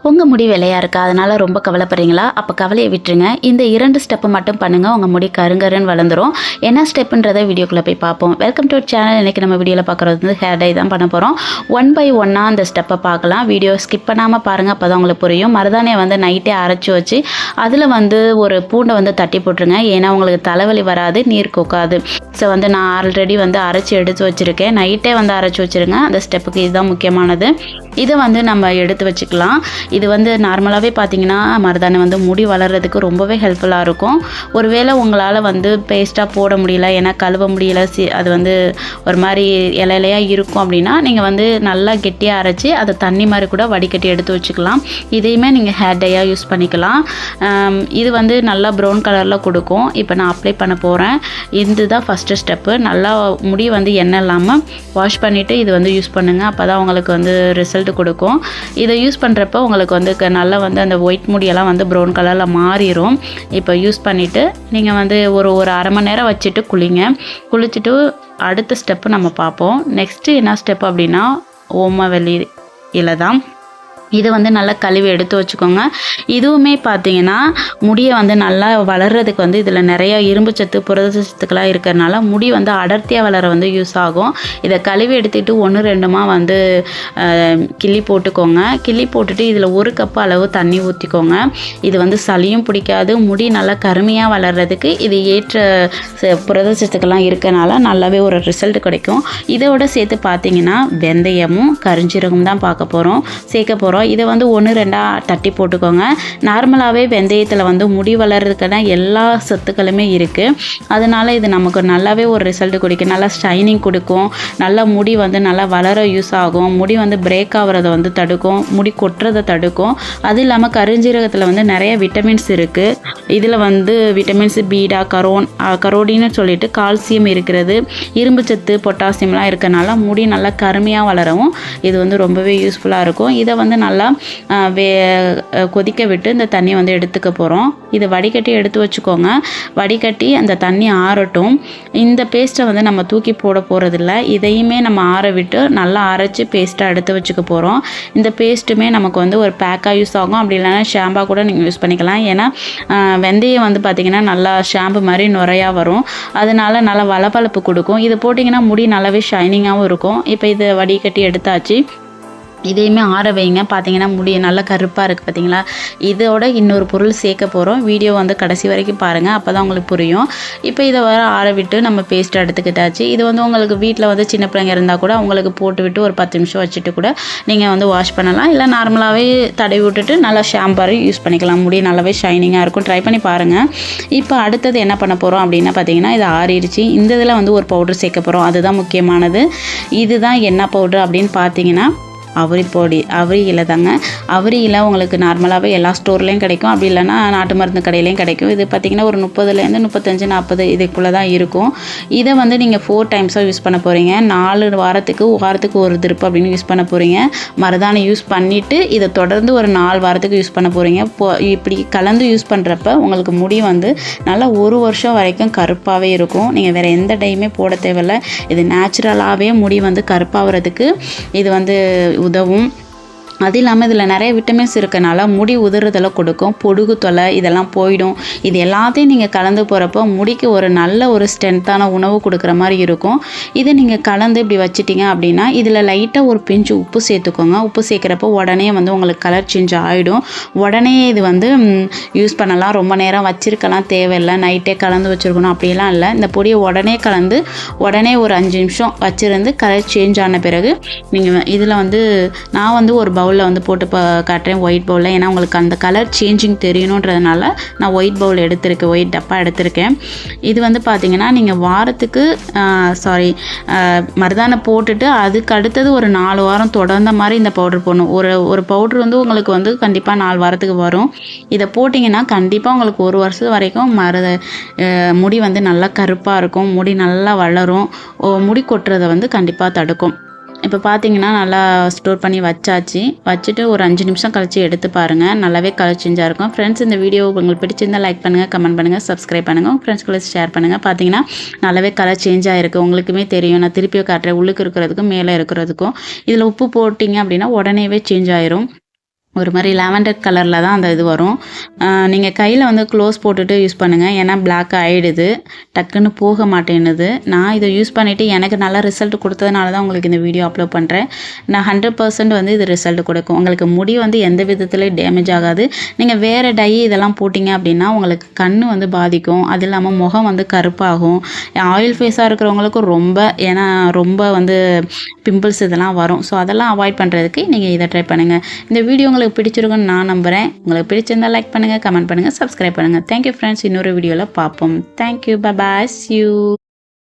உங்கள் முடி வெள்ளையாக இருக்கா, அதனால் ரொம்ப கவலைப்படுறீங்களா? அப்போ கவலையை விட்டுருங்க. இந்த 2 ஸ்டெப்பு மட்டும் பண்ணுங்கள், உங்கள் முடி கருங்கருன்னு வளர்ந்துடும். என்ன ஸ்டெப்புன்றதை வீடியோக்குள்ளே போய் பார்ப்போம். Welcome to channel. இன்றைக்கி நம்ம வீடியோவில் பார்க்குறது வந்து ஹேர் டை தான் பண்ண போகிறோம். 1 by 1 அந்த ஸ்டெப்பை பார்க்கலாம். வீடியோ ஸ்கிப் பண்ணாமல் பாருங்கள், அப்போ தான் உங்களுக்கு புரியும். மருதாணியை வந்து நைட்டே அரைச்சி வச்சு அதில் வந்து ஒரு பூண்டை வந்து தட்டி போட்டுருங்க. ஏன்னா உங்களுக்கு தலைவலி வராது, நீர் கொக்காது. ஸோ வந்து நான் ஆல்ரெடி வந்து அரைச்சி எடுத்து வச்சுருக்கேன். நைட்டே வந்து அரைச்சி வச்சுருங்க. அந்த ஸ்டெப்புக்கு இதுதான் முக்கியமானது. இதை வந்து நம்ம எடுத்து வச்சுக்கலாம். இது வந்து நார்மலாகவே பார்த்தீங்கன்னா மருதாணி வந்து முடி வளர்கிறதுக்கு ரொம்பவே ஹெல்ப்ஃபுல்லாக இருக்கும். ஒருவேளை உங்களால் வந்து பேஸ்ட்டாக போட முடியல, ஏன்னா கழுவ முடியல, அது வந்து ஒரு மாதிரி இலையிலையாக இருக்கும் அப்படின்னா நீங்கள் வந்து நல்லா கெட்டியாக அரைச்சி அதை தண்ணி மாதிரி கூட வடிகட்டி எடுத்து வச்சுக்கலாம். இதையுமே நீங்கள் ஹேர் டையாக யூஸ் பண்ணிக்கலாம். இது வந்து நல்லா ப்ரௌன் கலரில் கொடுக்கும். இப்போ நான் அப்ளை பண்ண போகிறேன். இதுதான் ஃபஸ்ட்டு ஸ்டெப்பு. நல்லா முடி வந்து எண்ணெய் இல்லாமல் வாஷ் பண்ணிவிட்டு இது வந்து யூஸ் பண்ணுங்கள். அப்போ தான் உங்களுக்கு வந்து ரிசல்ட் கொடுக்கும். இதை யூஸ் பண்ணுறப்போ உங்களுக்கு வந்து நல்லா வந்து அந்த ஒயிட் முடியெல்லாம் வந்து ப்ரௌன் கலரில் மாறிடும். இப்போ யூஸ் பண்ணிவிட்டு நீங்கள் வந்து ஒரு அரை மணி நேரம் வச்சுட்டு குளிச்சுட்டு அடுத்த ஸ்டெப்பு நம்ம பார்ப்போம். நெக்ஸ்ட்டு என்ன ஸ்டெப் அப்படின்னா ஓமவல்லி இலை தான். இது வந்து நல்லா கழுவி எடுத்து வச்சுக்கோங்க. இதுவுமே பார்த்தீங்கன்னா முடியை வந்து நல்லா வளர்கிறதுக்கு வந்து இதில் நிறைய இரும்பு சத்து புரத சத்துக்களாக இருக்கிறதுனால முடி வந்து அடர்த்தியாக வளர வந்து யூஸ் ஆகும். இதை கழுவி எடுத்துகிட்டு 1-2 வந்து கிள்ளி போட்டுக்கோங்க. கிள்ளி போட்டுட்டு இதில் 1 கப் அளவு தண்ணி ஊற்றிக்கோங்க. இது வந்து சளியும் பிடிக்காது, முடி நல்லா கருமையாக வளர்கிறதுக்கு இது ஏற்ற புரத சத்துக்கள்லாம் இருக்கிறனால நல்லாவே ஒரு ரிசல்ட் கிடைக்கும். இதோட சேர்த்து பார்த்தீங்கன்னா வெந்தயமும் கருஞ்சீரகம் தான் சேர்க்க போகிறோம். இதை வந்து 1-2 தட்டி போட்டுக்கோங்க. நார்மலாகவே வெந்தயத்தில் வந்து முடி வளர்றதுக்கான எல்லா சத்துக்களுமே இருக்குது. அதனால் இது நமக்கு நல்லாவே ஒரு ரிசல்ட் கொடுக்கும். நல்லா ஷைனிங் கொடுக்கும். நல்லா முடி வந்து நல்லா வளர யூஸ் ஆகும். முடி வந்து பிரேக் ஆகிறத வந்து தடுக்கும், முடி கொட்டுறதை தடுக்கும். அது இல்லாமல் கருஞ்சீரகத்தில் வந்து நிறைய விட்டமின்ஸ் இருக்குது. இதில் வந்து விட்டமின்ஸ் பீடா, கரோடின்னு சொல்லிட்டு கால்சியம் இருக்கிறது, இரும்பு சத்து, பொட்டாசியம்லாம் இருக்கிறனால முடி நல்லா கருமையாக வளரவும் இது வந்து ரொம்பவே யூஸ்ஃபுல்லாக இருக்கும். இதை வந்து நல்லா கொதிக்க விட்டு இந்த தண்ணியை வந்து எடுத்துக்க போகிறோம். இதை வடிகட்டி எடுத்து வச்சுக்கோங்க. வடிகட்டி அந்த தண்ணி ஆறட்டும். இந்த பேஸ்ட்டை வந்து நம்ம தூக்கி போட போகிறதில்ல. இதையுமே நம்ம ஆற விட்டு நல்லா அரைச்சி பேஸ்ட்டாக எடுத்து வச்சுக்க போகிறோம். இந்த பேஸ்ட்டுமே நமக்கு வந்து ஒரு பேக்காக யூஸ் ஆகும். அப்படி இல்லைன்னா ஷாம்பாக கூட நீங்கள் யூஸ் பண்ணிக்கலாம். ஏன்னா வெந்தயம் வந்து பார்த்திங்கன்னா நல்லா ஷாம்பு மாதிரி நுரையாக வரும். அதனால நல்லா வளபளப்பு கொடுக்கும். இது போட்டிங்கன்னா முடி நல்லாவே ஷைனிங்காகவும் இருக்கும். இப்போ இதை வடிகட்டி எடுத்தாச்சு. இதையுமே ஆற வைங்க. பார்த்தீங்கன்னா முடி நல்லா கருப்பாக இருக்குது பார்த்தீங்களா? இதோட இன்னொரு பொருள் சேர்க்க போகிறோம். வீடியோ வந்து கடைசி வரைக்கும் பாருங்கள், அப்போ தான் உங்களுக்கு புரியும். இப்போ இதை வர ஆற விட்டு நம்ம பேஸ்ட் எடுத்துக்கிட்டாச்சு. இது வந்து உங்களுக்கு வீட்டில் வந்து சின்ன பிள்ளைங்க இருந்தால் கூட உங்களுக்கு போட்டு விட்டு ஒரு 10 நிமிஷம் வச்சுட்டு கூட நீங்கள் வந்து வாஷ் பண்ணலாம். இல்லை நார்மலாகவே தடவி விட்டுட்டு நல்லா ஷாம்பு யூஸ் பண்ணிக்கலாம். முடி நல்லாவே ஷைனிங்காக இருக்கும். ட்ரை பண்ணி பாருங்கள். இப்போ அடுத்தது என்ன பண்ண போகிறோம் அப்படின்னா பார்த்தீங்கன்னா இது ஆறிடுச்சு. இந்த இதில் வந்து ஒரு பவுடர் சேர்க்க போகிறோம். அதுதான் முக்கியமானது. இதுதான் என்ன பவுடர் அப்படின்னு பார்த்தீங்கன்னா அவரி இலை தாங்க. அவரி இலை உங்களுக்கு நார்மலாகவே எல்லா ஸ்டோர்லேயும் கிடைக்கும். அப்படி இல்லைன்னா நாட்டு மருந்து கடையிலையும் கிடைக்கும். இது பார்த்திங்கன்னா ஒரு 30லேருந்து 35-40 இதுக்குள்ளே தான் இருக்கும். இதை வந்து நீங்கள் 4 டைம்ஸாக யூஸ் பண்ண போகிறீங்க. 4 வாரத்துக்கு ஒரு திருப்பு அப்படின்னு யூஸ் பண்ண போகிறீங்க. மருதாணி யூஸ் பண்ணிவிட்டு இதை தொடர்ந்து ஒரு 4 வாரத்துக்கு யூஸ் பண்ண போகிறீங்க. இப்படி கலந்து யூஸ் பண்ணுறப்ப உங்களுக்கு முடி வந்து நல்லா 1 வருஷம் வரைக்கும் கருப்பாகவே இருக்கும். நீங்கள் வேறு எந்த டைமே போட தேவையில்லை. இது நேச்சுரலாகவே முடி வந்து கருப்பாகிறதுக்கு இது வந்து உதவும். அது இல்லாமல் இதில் நிறைய விட்டமின்ஸ் இருக்கனால முடி உதிர்றதெல்லாம் கொடுக்கும். பொடுகு தொலை இதெல்லாம் போயிடும். இது எல்லாத்தையும் நீங்கள் கலந்து போகிறப்போ முடிக்கு ஒரு நல்ல ஒரு ஸ்ட்ரென்த்தான உணவு கொடுக்குற மாதிரி இருக்கும். இதை நீங்கள் கலந்து இப்படி வச்சிட்டிங்க அப்படின்னா இதில் லைட்டாக ஒரு பிஞ்சு உப்பு சேர்த்துக்கோங்க. உப்பு சேர்க்குறப்போ உடனே வந்து உங்களுக்கு கலர் சேஞ்ச் ஆகிடும். உடனே இது வந்து யூஸ் பண்ணலாம். ரொம்ப நேரம் வச்சிருக்கலாம் தேவையில்லை. நைட்டே கலந்து வச்சுருக்கணும் அப்படிலாம் இல்லை. இந்த பொடியை உடனே கலந்து உடனே ஒரு 5 நிமிஷம் வச்சுருந்து கலர் சேஞ்ச் ஆன பிறகு நீங்கள் இதில் வந்து நான் வந்து ஒரு பவுலில் வந்து போட்டு காட்டுறேன், ஒயிட் பவுலில். ஏன்னா உங்களுக்கு அந்த கலர் சேஞ்சிங் தெரியணுன்றதுனால நான் ஒயிட் பவுல் எடுத்திருக்கேன், ஒயிட் டப்பா எடுத்திருக்கேன். இது வந்து பார்த்திங்கன்னா நீங்கள் வாரத்துக்கு மருதாணை போட்டுட்டு அதுக்கு அடுத்தது ஒரு 4 வாரம் தொடர்ந்த மாதிரி இந்த பவுடர் போடணும். ஒரு பவுடர் வந்து உங்களுக்கு வந்து கண்டிப்பாக 4 வாரத்துக்கு வரும். இதை போட்டிங்கன்னா கண்டிப்பாக உங்களுக்கு 1 வருஷம் வரைக்கும் முடி வந்து நல்லா கருப்பாக இருக்கும். முடி நல்லா வளரும். முடி கொட்டுறதை வந்து கண்டிப்பாக தடுக்கும். இப்போ பார்த்தீங்கன்னா நல்லா ஸ்டோர் பண்ணி வச்சுட்டு ஒரு 5 நிமிஷம் கழிச்சு எடுத்து பாருங்கள். நல்லாவே கலர் சேஞ்சாக இருக்கும். ஃப்ரெண்ட்ஸ், இந்த வீடியோ உங்களுக்கு பிடிச்சிருந்தால் லைக் பண்ணுங்கள், கமெண்ட் பண்ணுங்கள், சப்ஸ்கிரைப் பண்ணுங்கள், உங்கள் ஃப்ரெண்ட்ஸ்களை ஷேர் பண்ணுங்கள். பார்த்தீங்கன்னா நல்லாவே கலர் சேஞ்ச் ஆகிருக்கு. உங்களுக்குமே தெரியும். நான் திருப்பியும் காட்டுறேன். உள்ளுக்கு இருக்கிறதுக்கும் மேலே இருக்கிறதுக்கும் இதில் உப்பு போட்டிங்க அப்படின்னா உடனேவே சேஞ்ச் ஆயிரும். ஒரு மாதிரி லாவெண்டர் கலரில் தான் அந்த இது வரும். நீங்கள் கையில் வந்து க்ளோஸ் போட்டுட்டு யூஸ் பண்ணுங்கள். ஏன்னா பிளாக் ஆகிடுது, டக்குன்னு போக மாட்டேன்னுது. நான் இதை யூஸ் பண்ணிவிட்டு எனக்கு நல்ல ரிசல்ட் கொடுத்ததுனால தான் உங்களுக்கு இந்த வீடியோ அப்லோட் பண்ணுறேன். நான் 100% வந்து இது ரிசல்ட் கொடுக்கும். உங்களுக்கு முடி வந்து எந்த விதத்துலையும் டேமேஜ் ஆகாது. நீங்கள் வேறு டை இதெல்லாம் போட்டிங்க அப்படின்னா உங்களுக்கு கண் வந்து பாதிக்கும். அது இல்லாமல் முகம் வந்து கருப்பாகும். ஆயில் ஃபேஸாக இருக்கிறவங்களுக்கும் ரொம்ப வந்து பிம்பிள்ஸ் இதெல்லாம் வரும். ஸோ அதெல்லாம் அவாய்ட் பண்ணுறதுக்கு நீங்கள் இதை ட்ரை பண்ணுங்கள். இந்த வீடியோ உங்களுக்கு பிடிச்சிருக்குன்னு நான் நம்புகிறேன். உங்களுக்கு பிடிச்சிருந்தால் லைக் பண்ணுங்கள், கமெண்ட் பண்ணுங்கள், சப்ஸ்கிரைப் பண்ணுங்கள். Thank you friends. இன்னொரு வீடியோவில் பார்ப்போம். Thank you, bye bye, see you.